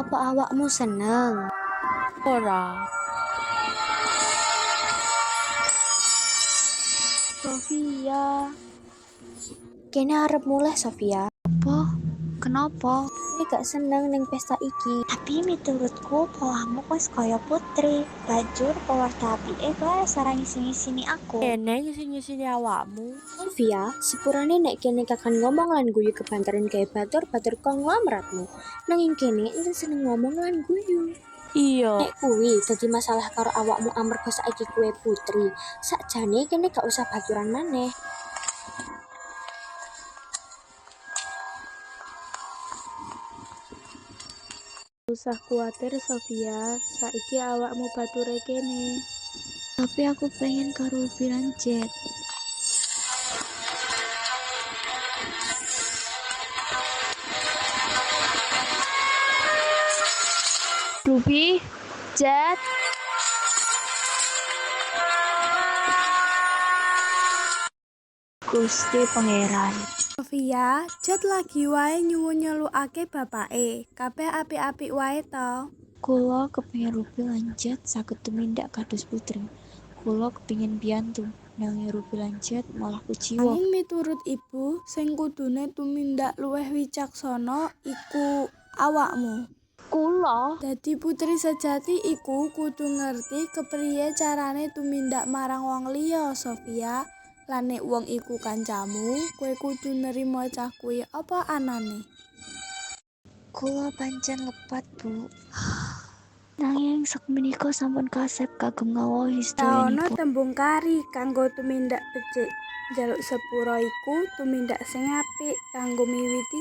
Apa awakmu seneng? Ora. Sofia. Kene arep mulai, Sofia. Apa? Kenapa? Ini gak seneng ning pesta iki. Tapi miturutku powamu wis kaya putri. Bajur pewarta apike bae sarang ngisi-ngisini aku. Kene ngisi-ngisini awakmu. Sofia, sepurane nek kene kakan ngomong lan guyu kebantaran gawe batur konglomeratmu. Nanging kene enten seneng ngomong lan guyu. Iya. Nek kuwi dadi masalah karo awakmu amarga saiki kowe putri. Sakjane kene gak usah baturan maneh. Usah kuatir Sofia, saiki awakmu bature kene. Tapi aku pengen karo Ruby Jet. Ruby, Jet. Gusti Pangeran. Sofia, Jet lagi wae nyelukake bapake. Kabeh apik-apik wae to. Kula kepengin Ruby lan Jet saged tumindak kados putri. Kula kepengin biyantu, nanging Ruby lan Jet malah kuciwa. Nanging miturut ibu, sing kudune tumindak luwih wicaksana iku awakmu. Kula Dadi putri sejati iku kudu ngerti kepriye carane tumindak marang wong liya, Sofia. Lan nek wong iku kancamu, kowe kudu nerima cah kuwi apa anane. Kula pancen lepat, Bu. Nanging sakmenika sampun kasep kagem ngawohi Taono sedayanipun. tembung kari kanggo tumindak becik. Njaluk sepura iku tumindak sing apik kanggo miwiti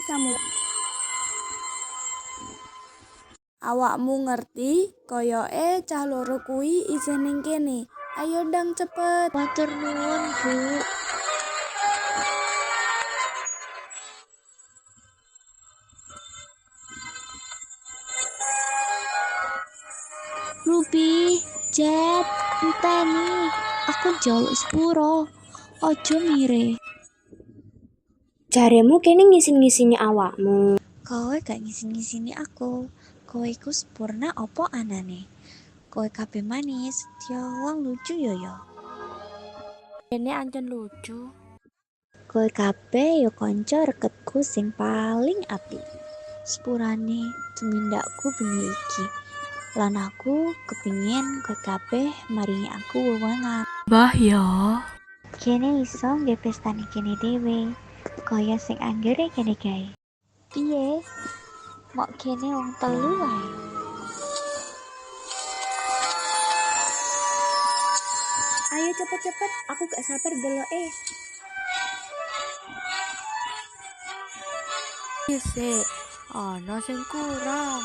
Awakmu ngerti, koyoke cah loro kuwi isih ning kene. Ayo ndang cepet. Matur nuwun, Bu. Ruby, Jet, enteni. Aku njaluk sepuro. Ojo mire. Jaremu kene ngisin-ngisini awakmu. Kowe gak ngisi-ngisini aku. Kowe iku sempurna opo anane? Kowe kabeh manis, setya lucu yo. Kene ancen lucu. Kowe kabeh yo kanca reketku sing paling apik. Sepurane tumindakku bengi iki. Lan aku kepingin kowe kabeh maringi aku wewengan. Mbah ya. Kene iso nggih pestane kene dhewe. Kaya sing anggere kene gae. Piye? Mok kene wong telu wae. Ayo cepet-cepet, aku gak sabar deloke. Sik, ana sing kurang.